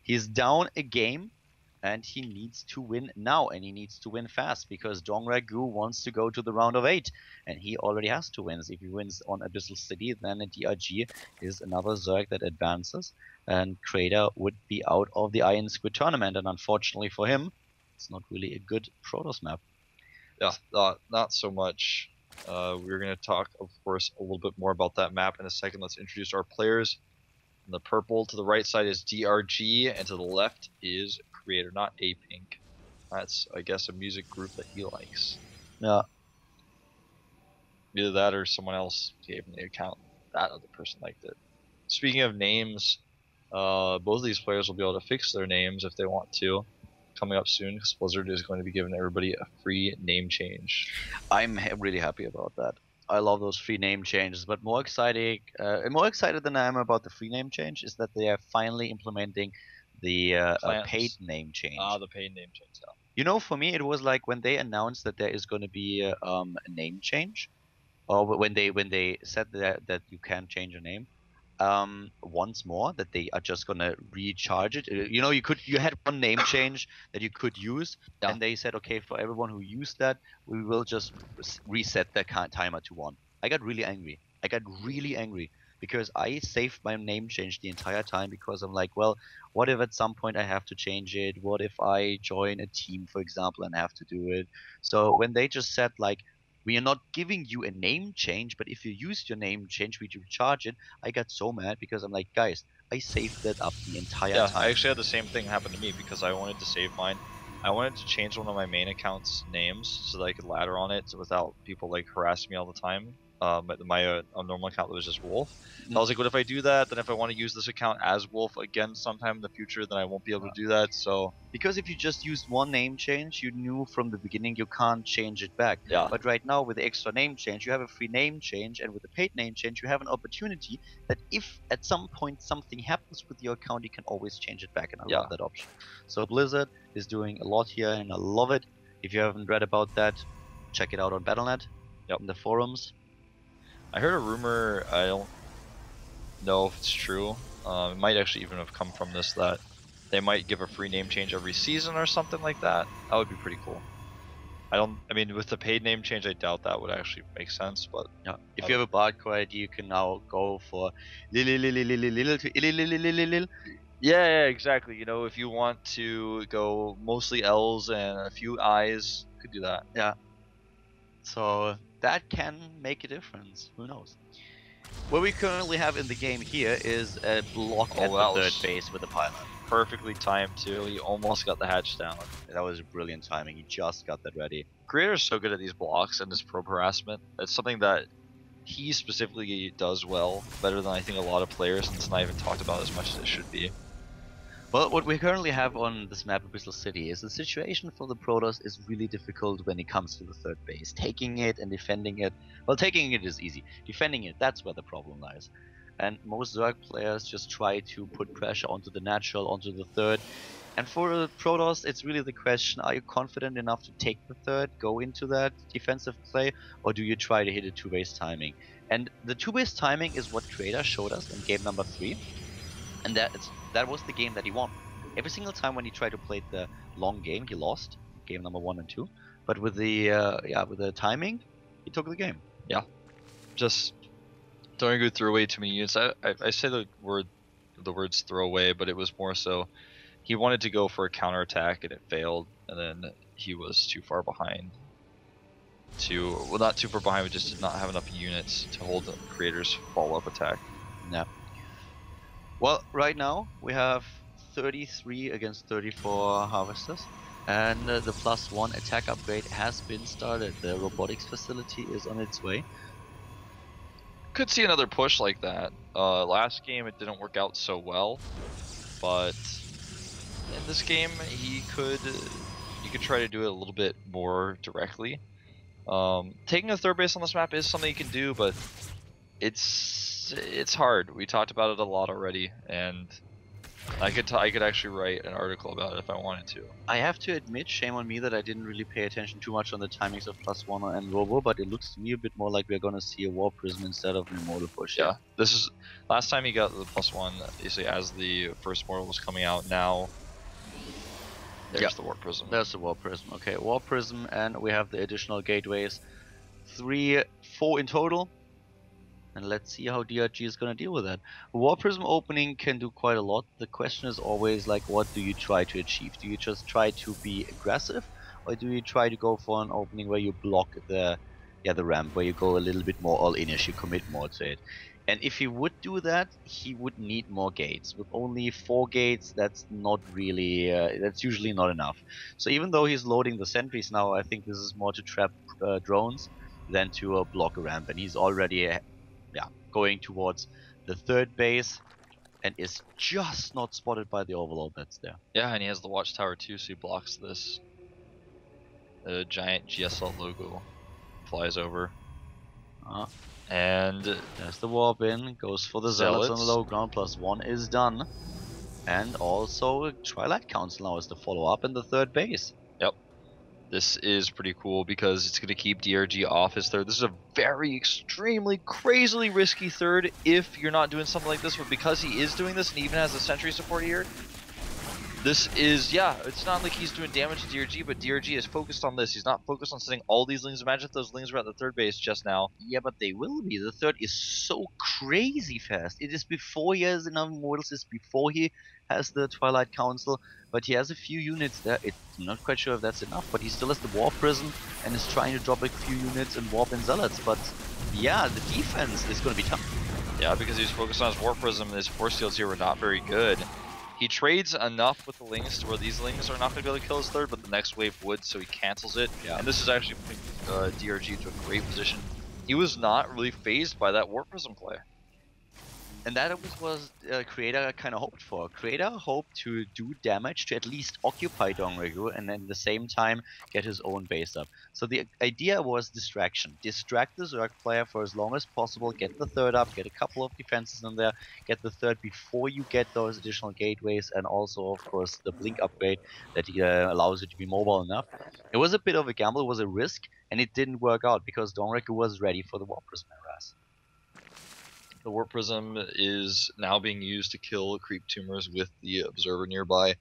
He's down a game, and he needs to win now, and he needs to win fast because Dongragu wants to go to the round of 8, and he already has 2 wins. If he wins on Abyssal City, then a DRG is another Zerg that advances, and Creator would be out of the IronSquid tournament, and unfortunately for him, it's not really a good Protoss map. Yeah, not so much. We're going to talk, of course, a little bit more about that map in a second. Let's introduce our players. In the purple, to the right side is DRG, and to the left is Creator, not A-Pink. That's, I guess, a music group that he likes. Yeah. Either that or someone else gave him the account. That other person liked it. Speaking of names, both of these players will be able to fix their names if they want to. Coming up soon, because Blizzard is going to be giving everybody a free name change. I'm really happy about that. I love those free name changes, but more excited than I am about the free name change is that they are finally implementing the paid name change. Ah, the paid name change. Yeah. You know, for me, it was like when they announced that there is going to be a name change, or when they said that you can change your name. Once more, that they are just gonna recharge it. You know, you had one name change that you could use, Yeah. and they said, okay, for everyone who used that, we will just reset the timer to 1. I got really angry. Because I saved my name change the entire time because I'm like, well, what if at some point I have to change it? What if I join a team, for example, and have to do it? So when they just said like, we are not giving you a name change, but if you use your name change, we recharge it. I got so mad because I'm like, guys, I saved that up the entire time. Yeah, I actually had the same thing happen to me because I wanted to save mine. I wanted to change one of my main account's names so that I could ladder on it without people like harassing me all the time. My normal account was just Wolf. So I was like, what if I do that? Then if I want to use this account as Wolf again sometime in the future, then I won't be able to do that. So because if you just used one name change, you knew from the beginning you can't change it back. Yeah. But right now with the extra name change, you have a free name change, and with the paid name change, you have an opportunity that if at some point something happens with your account, you can always change it back, and I love that option. So Blizzard is doing a lot here, and I love it. If you haven't read about that, check it out on Battle.net, in the forums. I heard a rumor, I don't know if it's true, it might actually even have come from this, that they might give a free name change every season or something like that. That would be pretty cool. I mean, with the paid name change, I doubt that would actually make sense, but... Yeah. If you have a barcode ID, you can now go for Yeah, exactly. You know, if you want to go mostly L's and a few I's, you could do that. Yeah. So that can make a difference. Who knows? What we currently have in the game here is a block at the third base with a pilot. Perfectly timed too. He almost got the hatch down. That was brilliant timing. He just got that ready. Creator's so good at these blocks and this probe harassment. It's something that he specifically does well, better than I think a lot of players, and it's not even talked about as much as it should be. Well, what we currently have on this map, Abyssal City, is the situation for the Protoss is really difficult when it comes to the third base. Taking it and defending it, well, taking it is easy. Defending it, that's where the problem lies. And most Zerg players just try to put pressure onto the natural, onto the third. And for the Protoss, it's really the question, are you confident enough to take the third, go into that defensive play, or do you try to hit a 2-base timing? And the 2-base timing is what Creator showed us in game number 3. And that was the game that he won. Every single time when he tried to play the long game, he lost. Game number 1 and 2. But with the timing, he took the game. Yeah. Just don't go throw away too many units. I say the words throw away, but it was more so he wanted to go for a counterattack and it failed, and then he was too far behind. Well, not too far behind, but just did not have enough units to hold the Creator's follow-up attack. Yeah. Well, right now we have 33 against 34 harvesters, and the +1 attack upgrade has been started. The robotics facility is on its way. Could see another push like that. Last game it didn't work out so well, but in this game he could try to do it a little bit more directly. Taking a third base on this map is something you can do, but it's hard. We talked about it a lot already, and I could actually write an article about it if I wanted to. I have to admit, shame on me that I didn't really pay attention too much on the timings of +1 and Robo, but it looks to me a bit more like we're gonna see a War Prism instead of an Immortal Push. Yeah, this is last time he got the +1 basically as the first mortal was coming out. Now there's the Warp Prism. There's the War Prism. Okay, War Prism, and we have the additional gateways. 3, 4 in total. And let's see how DRG is gonna deal with that. War Prism opening can do quite a lot. The question is always like, what do you try to achieve? Do you just try to be aggressive, or do you try to go for an opening where you block the ramp, where you go a little bit more all-in-ish, you commit more to it? And if he would do that, he would need more gates. With only 4 gates, that's not really, that's usually not enough. So even though he's loading the sentries now, I think this is more to trap drones than to block a ramp. And he's already going towards the third base and is just not spotted by the overload that's there. Yeah, and he has the watchtower too, so he blocks this. The giant GSL logo flies over. And there's the warp in, goes for the zealots on the low ground, +1 is done. And also Twilight Council now is the follow-up in the third base. Yep. This is pretty cool because it's going to keep DRG off his third. This is a very extremely crazily risky third if you're not doing something like this, but because he is doing this and even has a sentry support here, this is, yeah, it's not like he's doing damage to DRG, but DRG is focused on this. He's not focused on setting all these lings. Imagine if those lings were at the third base just now. Yeah, but they will be. The third is so crazy fast. It is before he has enough immortals, it's before he has the Twilight Council, but he has a few units there. I'm not quite sure if that's enough, but he still has the Warp Prism and is trying to drop a few units and warp in zealots. But yeah, the defense is going to be tough. Yeah, because he's focused on his Warp Prism and his Force Fields here were not very good. He trades enough with the lings to where these lings are not going to be able to kill his third, but the next wave would, so he cancels it. Yeah. And this is actually putting DRG into a great position. He was not really phased by that Warp Prism play. And that was Creator kind of hoped for. Creator hoped to do damage to at least occupy Dongregu and then at the same time get his own base up. So the idea was distraction. Distract the Zerg player for as long as possible, get the third up, get a couple of defenses in there, get the third before you get those additional gateways, and also of course the blink upgrade that allows you to be mobile enough. It was a bit of a gamble, it was a risk, and it didn't work out because Dongregu was ready for the Warp Prism harass. The Warp Prism is now being used to kill creep tumors with the observer nearby.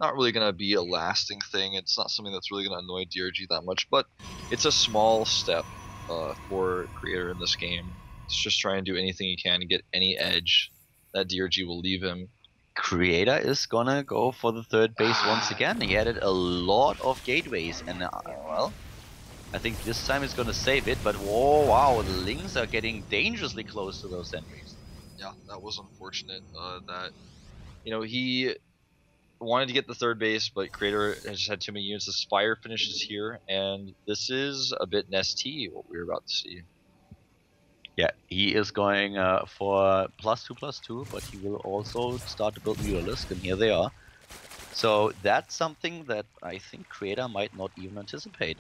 Not really going to be a lasting thing. It's not something that's really going to annoy DRG that much, but it's a small step for Creator in this game. It's just trying to do anything he can to get any edge that DRG will leave him. Creator is gonna go for the third base once again. He added a lot of gateways, and well, I think this time he's gonna save it, but whoa, wow, the lings are getting dangerously close to those sentries. Yeah, that was unfortunate. That, you know, he wanted to get the third base, but Creator has just had too many units. The Spire finishes here, and this is a bit nesty, what we're about to see. Yeah, he is going for +2/+2, but he will also start to build Mutalisk, and here they are. So that's something that I think Creator might not even anticipate.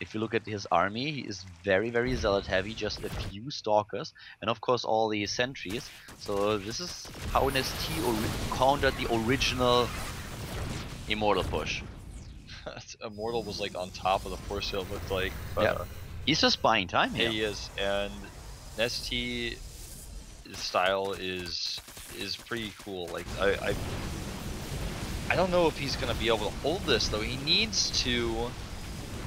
If you look at his army, he is very, very zealot heavy, just a few stalkers, and of course all the sentries. So this is how an ST countered the original Immortal push. Immortal was like on top of the force field, looked like. Yeah. He's just buying time here. He is, and ST style is pretty cool. Like I don't know if he's gonna be able to hold this though. He needs to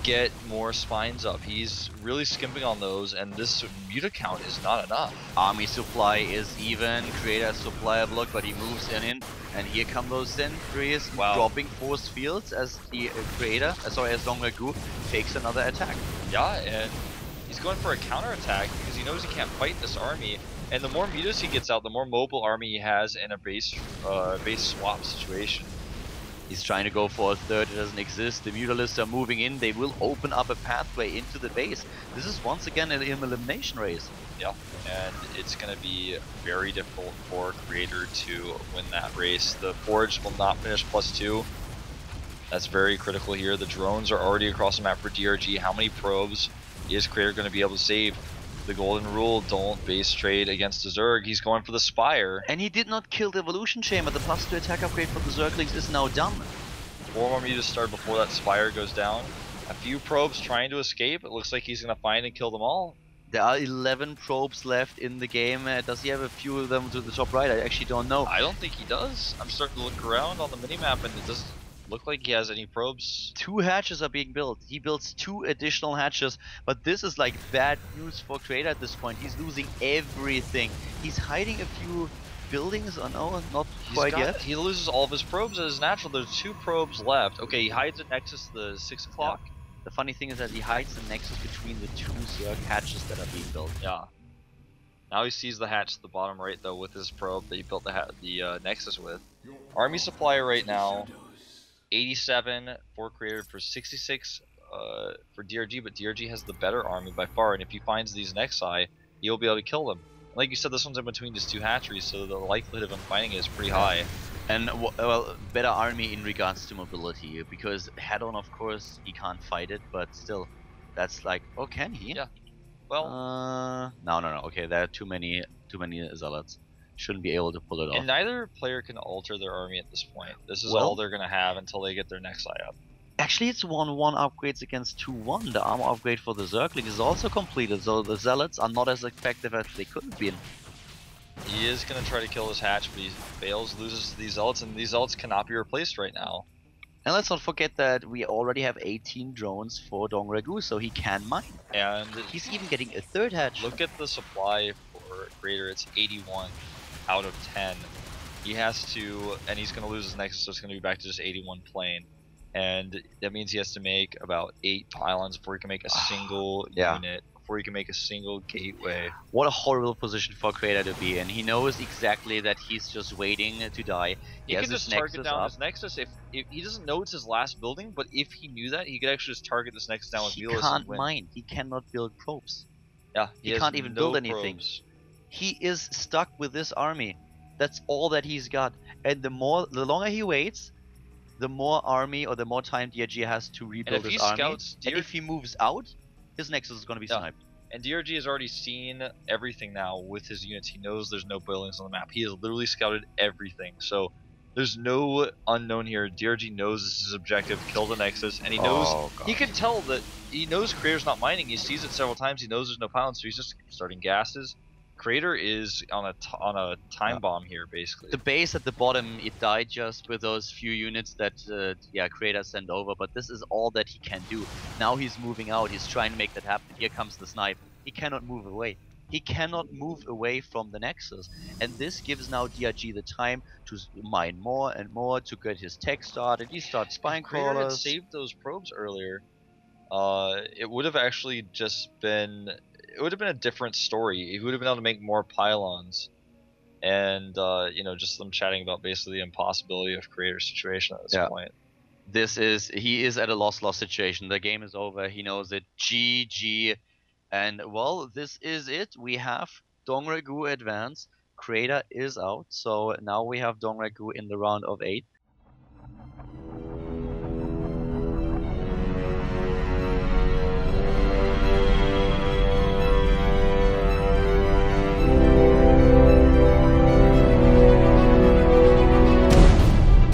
get more spines up. He's really skimping on those, and this muta count is not enough. Army supply is even. Creator supply of luck, but he moves in, and here come those sentries dropping force fields as the Creator, as Dongregu takes another attack. Yeah, and he's going for a counter attack because he knows he can't fight this army. And the more mutas he gets out, the more mobile army he has in a base swap situation. He's trying to go for a third, it doesn't exist. The Mutalists are moving in, they will open up a pathway into the base. This is once again an elimination race. Yeah, and it's going to be very difficult for Creator to win that race. The Forge will not finish +2. That's very critical here. The drones are already across the map for DRG. How many probes is Creator going to be able to save? the golden rule: don't base trade against the Zerg. He's going for the Spire. And he did not kill the Evolution Chamber. The +2 attack upgrade for the Zerglings is now done. 4 more meters start before that Spire goes down. A few probes trying to escape. It looks like he's going to find and kill them all. There are 11 probes left in the game. Does he have a few of them to the top right? I actually don't know. I don't think he does. I'm starting to look around on the minimap and it doesn't look like he has any probes. 2 hatches are being built. He builds 2 additional hatches, but this is like bad news for Creator at this point. He's losing everything. He's hiding a few buildings. Oh no, not quite yet. He loses all of his probes as natural. There's 2 probes left. Okay, he hides at Nexus the 6 o'clock. Yeah. The funny thing is that he hides the Nexus between the 2 Zerg hatches that are being built. Yeah. Now he sees the hatch at the bottom right though with his probe that he built the Nexus with. Army supply right now, 87 for Creator for 66 for DRG, but DRG has the better army by far, and if he finds these Nexi, he'll be able to kill them. Like you said, this one's in between his 2 hatcheries, so the likelihood of him finding it is pretty high. And well, better army in regards to mobility, because head-on, of course, he can't fight it, but still, that's like, oh, can he? Yeah. Well, no. Okay, there are too many zealots. Shouldn't be able to pull it off. And neither player can alter their army at this point. This is Well, all they're gonna have until they get their Nexi up. Actually, it's 1-1 upgrades against 2-1. The armor upgrade for the Zergling is also completed, so the zealots are not as effective as they could have been. He is going to try to kill his hatch, but he fails, loses these zealots, and these zealots cannot be replaced right now. And let's not forget that we already have 18 drones for Dongragu, so he can mine. And he's even getting a 3rd hatch. Look at the supply for Creator, it's 81 out of 10. He has to, and he's going to lose his Nexus, so it's going to be back to just 81 plane. And that means he has to make about 8 pylons before he can make a single unit. Before he can make a single gateway. What a horrible position for Creator to be in. He knows exactly that he's just waiting to die. He can just target down his Nexus if he doesn't know it's his last building, but if he knew that, he could actually just target this Nexus down with Velos. He can't mine. He cannot build probes. Yeah, he can't even build anything. Probes. He is stuck with this army. That's all that he's got. And the longer he waits, the more army or the more time DRG has to rebuild his army. And if he moves out, his Nexus is going to be sniped. And DRG has already seen everything now with his units. He knows there's no buildings on the map. He has literally scouted everything. So there's no unknown here. DRG knows this is his objective, kill the Nexus, and he knows he can tell that he knows Creator's not mining. He sees it several times. He knows there's no pylons, so he's just starting gases. Creator is on a time bomb here, basically. The base at the bottom, it died just with those few units that Creator sent over, but this is all that he can do. Now he's moving out, he's trying to make that happen. Here comes the snipe. He cannot move away. He cannot move away from the Nexus. And this gives now DRG the time to mine more and more, to get his tech started. He starts spine crawlers. If Creator had saved those probes earlier, it would have actually just been... It would have been a different story. He would have been able to make more pylons, and you know, just them chatting about basically the impossibility of Creator's situation at this point. He is at a loss situation. The game is over. He knows it. GG, and well, this is it. We have Dongragu advance. Creator is out, so now we have Dongragu in the round of 8.